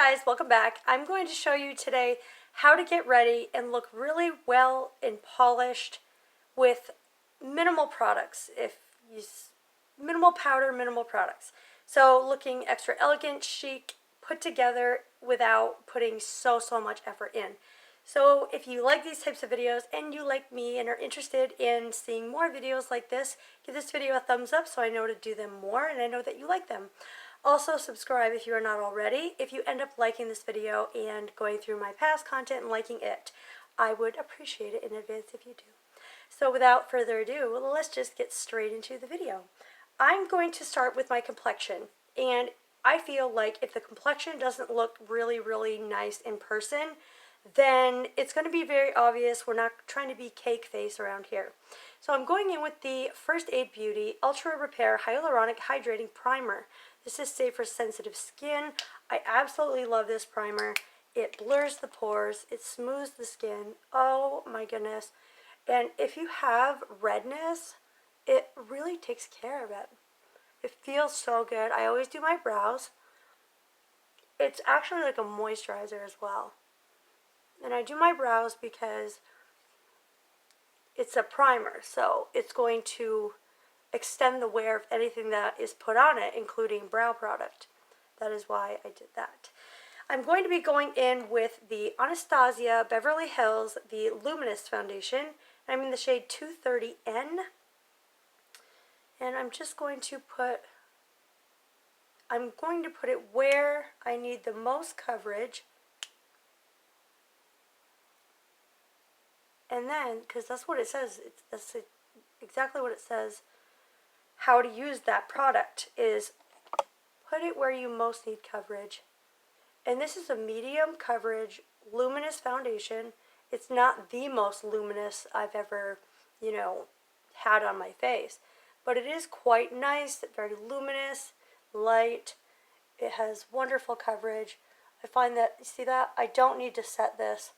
guys, welcome back. I'm going to show you today how to get ready and look really well and polished with minimal products. Minimal powder, minimal products. So looking extra elegant, chic, put together without putting so much effort in. So if you like these types of videos and you like me and are interested in seeing more videos like this, give this video a thumbs up so I know to do them more and I know that you like them. Also, subscribe if you are not already. If you end up liking this video and going through my past content and liking it, I would appreciate it in advance if you do. So without further ado, let's just get straight into the video. I'm going to start with my complexion, and I feel like if the complexion doesn't look really nice in person, then it's going to be very obvious. We're not trying to be cake face around here. So I'm going in with the First Aid Beauty Ultra Repair Hyaluronic Hydrating Primer. This is safe for sensitive skin. I absolutely love this primer. It blurs the pores. It smooths the skin. Oh my goodness. And if you have redness, it really takes care of it. It feels so good. I always do my brows. It's actually like a moisturizer as well. And I do my brows because it's a primer, so it's going to extend the wear of anything that is put on it, including brow product. That is why I did that. I'm going to be going in with the Anastasia Beverly Hills, the Luminous Foundation. I'm in the shade 230N. And I'm just going to put it where I need the most coverage. And then, because that's what it says, that's exactly what it says, how to use that product is put it where you most need coverage. And this is a medium coverage luminous foundation. It's not the most luminous I've ever, had on my face. But it is quite nice, very luminous, light. It has wonderful coverage. I find that, see that? I don't need to set this.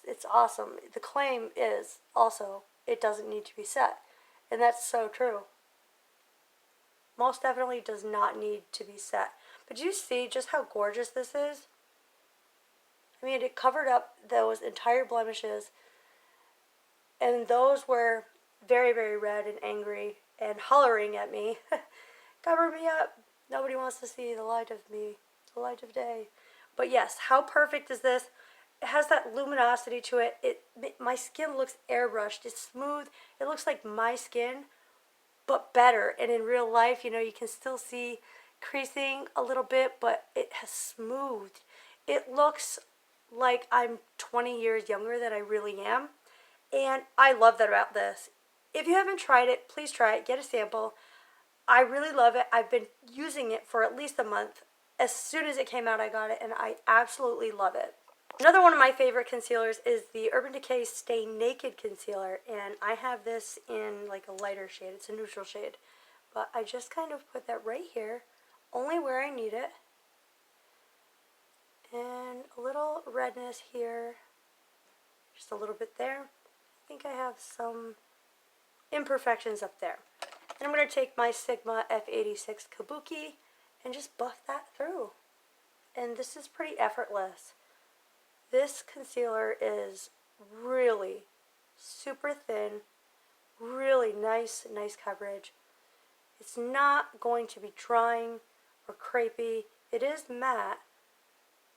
It's awesome. The claim is also it doesn't need to be set, and that's so true. Most definitely does not need to be set. But you see just how gorgeous this is? I mean, it covered up those entire blemishes, and those were very red and angry and hollering at me. Cover me up. Nobody wants to see the light of me, the light of day. But yes, how perfect is this? It has that luminosity to it. My skin looks airbrushed. It's smooth. It looks like my skin, but better. And in real life, you can still see creasing a little bit, but it has smoothed. It looks like I'm 20 years younger than I really am. And I love that about this. If you haven't tried it, please try it. Get a sample. I really love it. I've been using it for at least a month. As soon as it came out, I got it, and I absolutely love it. Another one of my favorite concealers is the Urban Decay Stay Naked Concealer, and I have this in like a lighter shade. It's a neutral shade, but I just kind of put that right here, only where I need it, and a little redness here, just a little bit there. I think I have some imperfections up there. And I'm going to take my Sigma F86 Kabuki and just buff that through, and this is pretty effortless. This concealer is really super thin, really nice coverage. It's not going to be drying or crepey. It is matte,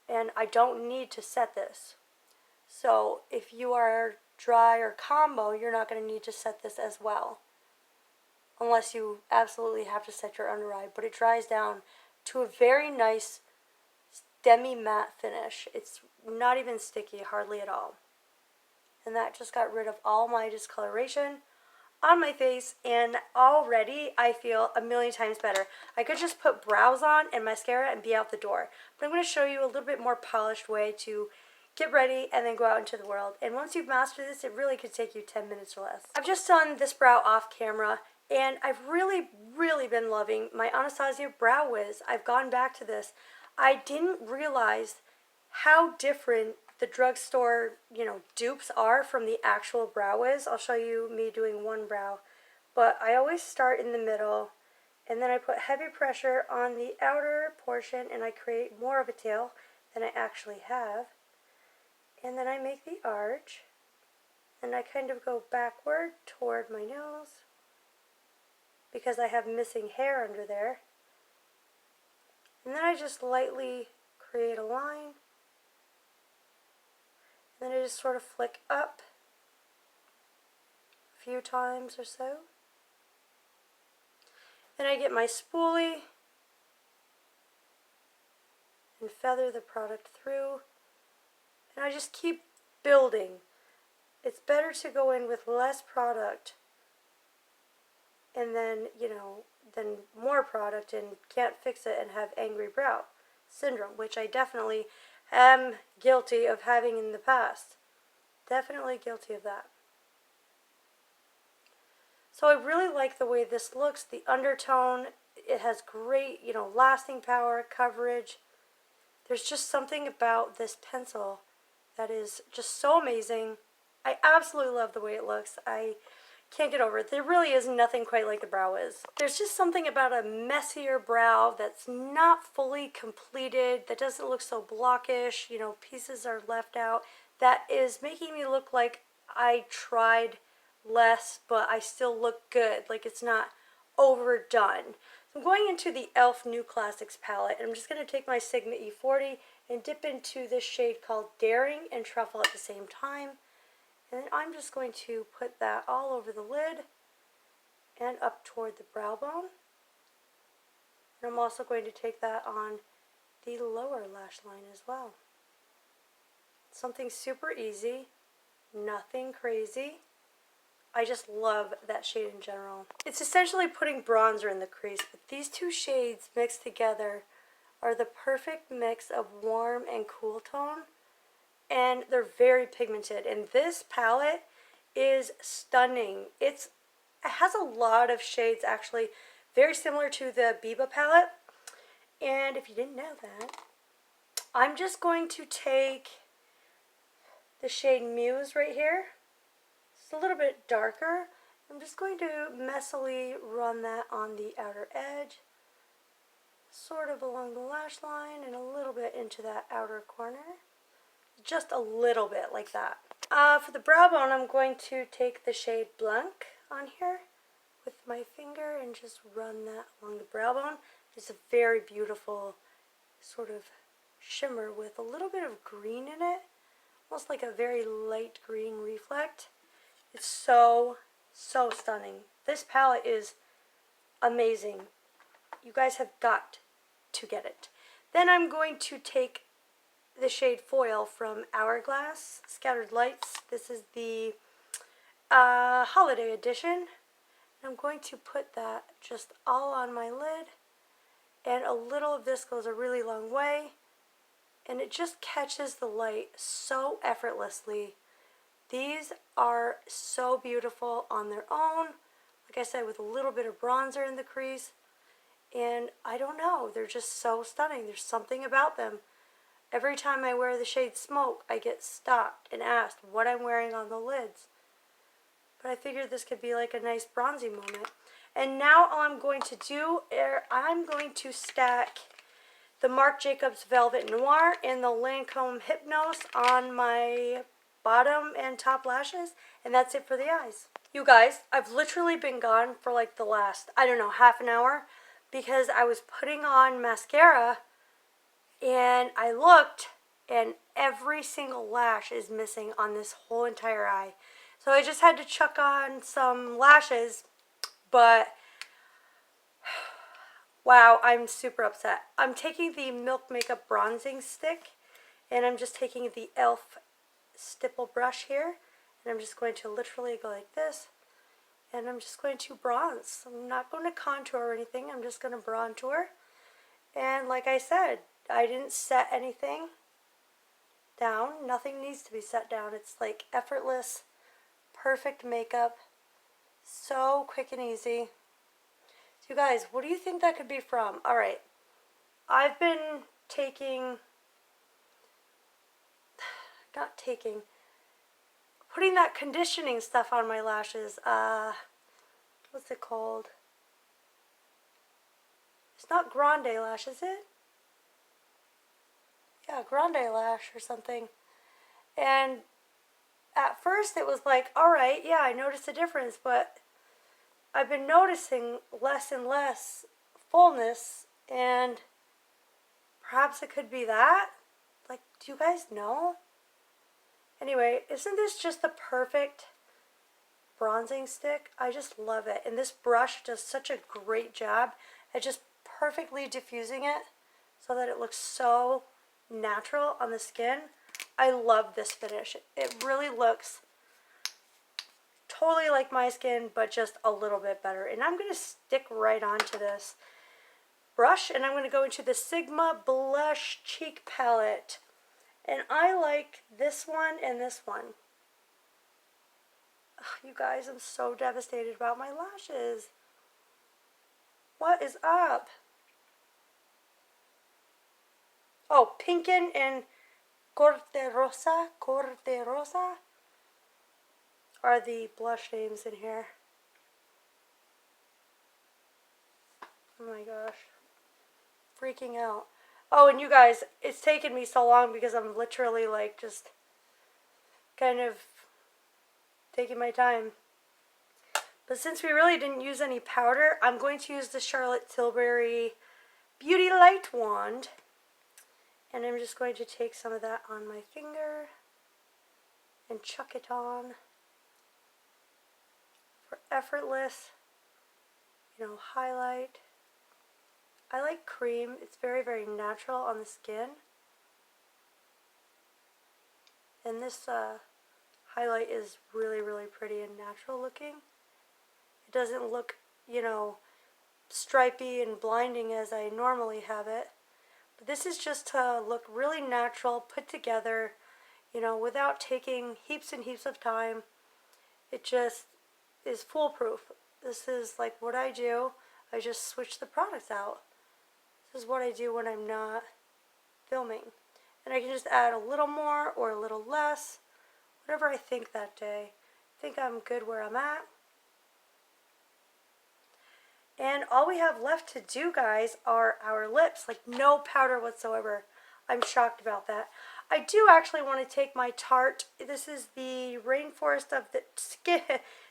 and I don't need to set this. So if you are dry or combo, you're not going to need to set this as well, unless you absolutely have to set your under eye. But it dries down to a very nice demi-matte finish. It's not even sticky, hardly at all. And that just got rid of all my discoloration on my face, and already I feel a million times better. I could just put brows on and mascara and be out the door. But I'm going to show you a little bit more polished way to get ready and then go out into the world. And once you've mastered this, it really could take you 10 minutes or less. I've just done this brow off camera, and I've really been loving my Anastasia Brow Wiz. I've gone back to this. I didn't realize how different the drugstore, dupes are from the actual Brow Wiz. I'll show you me doing one brow. But I always start in the middle And then I put heavy pressure on the outer portion and I create more of a tail than I actually have. And then I make the arch. And I kind of go backward toward my nose because I have missing hair under there. And then I just lightly create a line. And then I just sort of flick up a few times or so. Then I get my spoolie and feather the product through. And I just keep building. It's better to go in with less product and then, than more product and can't fix it and have angry brow syndrome, which I definitely am guilty of having in the past. Definitely guilty of that. So I really like the way this looks. The undertone, it has great, lasting power, coverage. There's just something about this pencil that is just so amazing. I absolutely love the way it looks. I can't get over it. There really is nothing quite like the brow is. There's just something about a messier brow that's not fully completed, that doesn't look so blockish, pieces are left out, that is making me look like I tried less, but I still look good, like it's not overdone. So I'm going into the e.l.f. New Classics palette, and I'm just going to take my Sigma E40 and dip into this shade called Daring and Truffle at the same time. And then I'm just going to put that all over the lid and up toward the brow bone. And I'm also going to take that on the lower lash line as well. Something super easy, nothing crazy. I just love that shade in general. It's essentially putting bronzer in the crease, but these two shades mixed together are the perfect mix of warm and cool tone. And they're very pigmented, and this palette is stunning. It has a lot of shades, actually very similar to the Biba palette. And if you didn't know that, I'm just going to take the shade Muse right here. It's a little bit darker. I'm just going to messily run that on the outer edge, sort of along the lash line and a little bit into that outer corner. Just a little bit like that. For the brow bone, I'm going to take the shade Blanc on here with my finger and just run that along the brow bone. It's a very beautiful sort of shimmer with a little bit of green in it, almost like a very light green reflect. It's so, so stunning. This palette is amazing. You guys have got to get it. Then I'm going to take the shade Foil from Hourglass, Scattered Lights. This is the holiday edition. I'm going to put that just all on my lid, and a little of this goes a really long way, and it just catches the light so effortlessly. These are so beautiful on their own, like I said, with a little bit of bronzer in the crease, and I don't know, they're just so stunning. There's something about them. Every time I wear the shade Smoke, I get stopped and asked what I'm wearing on the lids. But I figured this could be like a nice bronzy moment. And now all I'm going to do is I'm going to stack the Marc Jacobs Velvet Noir and the Lancome Hypnose on my bottom and top lashes. And that's it for the eyes. You guys, I've literally been gone for like the last, I don't know, half an hour because I was putting on mascara. And I looked, and every single lash is missing on this whole entire eye. So I just had to chuck on some lashes, but wow, I'm super upset. I'm taking the Milk Makeup Bronzing Stick, and I'm just taking the e.l.f. stipple brush here, and I'm just going to literally go like this, and I'm just going to bronze. I'm not going to contour or anything. I'm just going to bronzer. And like I said, I didn't set anything down. Nothing needs to be set down. It's like effortless, perfect makeup. So quick and easy. So you guys, what do you think that could be from? Alright, I've been putting that conditioning stuff on my lashes. What's it called? It's not Grande Lash, is it? Yeah, Grande Lash or something. And at first it was like, alright, yeah, I noticed a difference, but I've been noticing less and less fullness, and perhaps it could be that? Like, do you guys know? Anyway, isn't this just the perfect bronzing stick? I just love it. And this brush does such a great job at just perfectly diffusing it so that it looks so natural on the skin. I love this finish. It really looks totally like my skin, but just a little bit better. And I'm going to stick right onto this brush, and I'm going to go into the Sigma Blush Cheek Palette. And I like this one and this one. Ugh, you guys, I'm so devastated about my lashes. What is up? Oh, Pinkin and Corte Rosa are the blush names in here. Oh my gosh. Freaking out. Oh, and you guys, it's taken me so long because I'm literally like just kind of taking my time. But since we really didn't use any powder, I'm going to use the Charlotte Tilbury Beauty Light Wand. And I'm just going to take some of that on my finger and chuck it on for effortless, highlight. I like cream. It's very, very natural on the skin. And this highlight is really, really pretty and natural looking. It doesn't look, stripy and blinding as I normally have it. But this is just to look really natural, put together, without taking heaps and heaps of time. It just is foolproof. This is like what I do. I just switch the products out. This is what I do when I'm not filming. And I can just add a little more or a little less, whatever I think that day. I think I'm good where I'm at. And all we have left to do, guys, are our lips. Like, no powder whatsoever. I'm shocked about that. I do actually want to take my Tarte. This is the Rainforest of the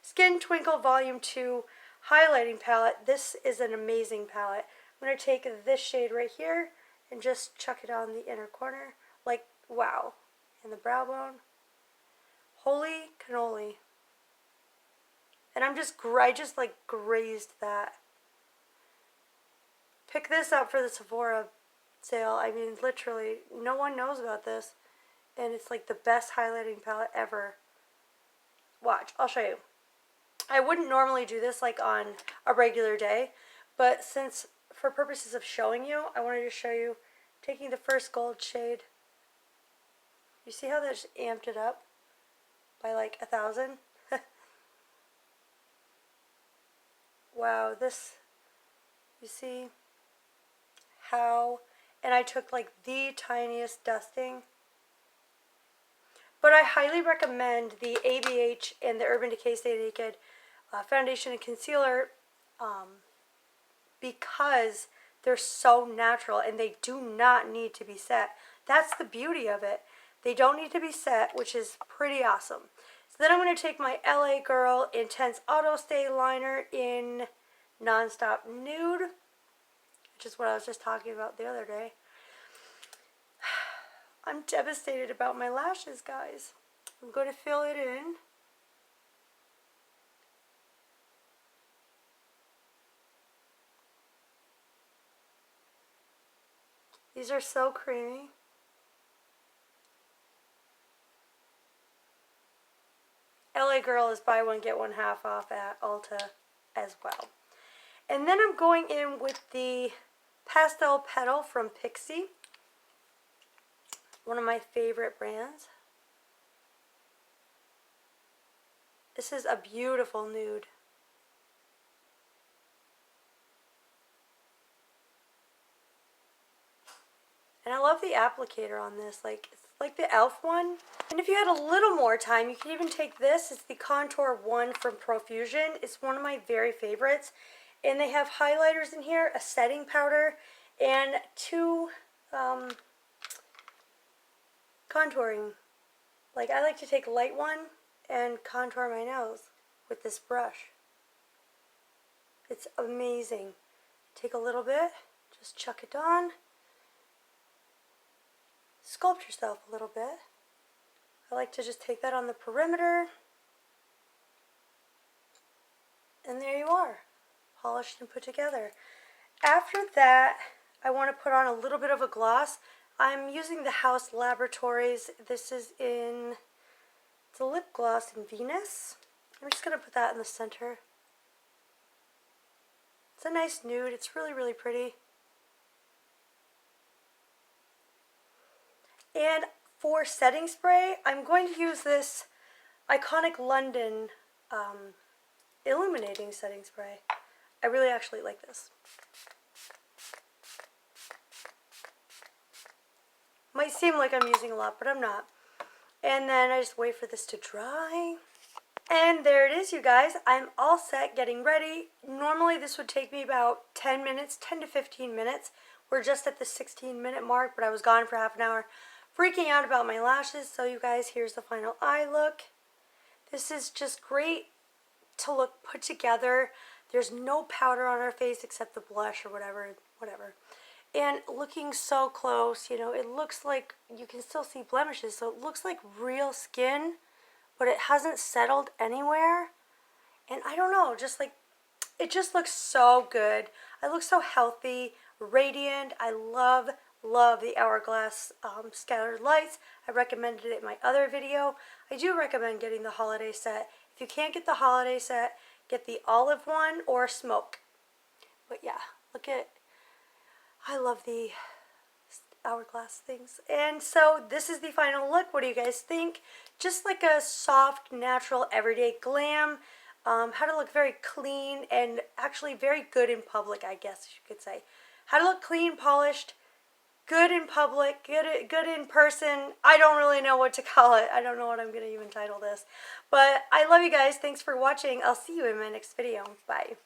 Skin Twinkle Volume 2 highlighting palette. This is an amazing palette. I'm going to take this shade right here and just chuck it on the inner corner. Like, wow. And the brow bone. Holy cannoli. And I just like grazed that. Pick this up for the Sephora sale. I mean, literally, no one knows about this. And it's like the best highlighting palette ever. Watch, I'll show you. I wouldn't normally do this like on a regular day. But since, for purposes of showing you, I wanted to show you taking the first gold shade. You see how that just amped it up by like 1,000? Wow, this, you see how, and I took like the tiniest dusting. But I highly recommend the ABH and the Urban Decay Stay Naked foundation and concealer because they're so natural and they do not need to be set. That's the beauty of it. They don't need to be set, which is pretty awesome. So then I'm going to take my LA Girl Intense Auto Stay Liner in Nonstop Nude, which is what I was just talking about the other day. I'm devastated about my lashes, guys. I'm going to fill it in. These are so creamy. LA Girl is buy one, get one half off at Ulta as well. And then I'm going in with the Pastel Petal from Pixie. One of my favorite brands. This is a beautiful nude. And I love the applicator on this. Like, it's like the e.l.f. one. And if you had a little more time, you could even take this. It's the Contour 1 from Profusion. It's one of my very favorites. And they have highlighters in here, a setting powder, and two contouring. Like, I like to take a light one and contour my nose with this brush. It's amazing. Take a little bit, just chuck it on. Sculpt yourself a little bit. I like to just take that on the perimeter. And there you are, polished and put together. After that, I want to put on a little bit of a gloss. I'm using the House Laboratories. This is it's a lip gloss in Venus. I'm just going to put that in the center. It's a nice nude. It's really, really pretty. And for setting spray, I'm going to use this Iconic London illuminating setting spray. I really actually like this. Might seem like I'm using a lot, but I'm not. And then I just wait for this to dry. And there it is, you guys. I'm all set, getting ready. Normally this would take me about 10 minutes, 10 to 15 minutes. We're just at the 16-minute mark, but I was gone for half an hour freaking out about my lashes. So you guys, here's the final eye look. This is just great to look put together. There's no powder on our face except the blush or whatever. And looking so close, you know, it looks like you can still see blemishes, so it looks like real skin, but it hasn't settled anywhere. And I don't know, just like, it just looks so good. I look so healthy, radiant. I love the Hourglass scattered lights. I recommended it in my other video. I do recommend getting the holiday set. If you can't get the holiday set, get the olive one or smoke. But yeah, look at, I love the Hourglass things. And so this is the final look. What do you guys think? Just like a soft, natural, everyday glam. How to look very clean and actually very good in public, I guess you could say. How to look clean, polished, good in public, good in person. I don't really know what to call it. I don't know what I'm going to even title this. But I love you guys. Thanks for watching. I'll see you in my next video. Bye.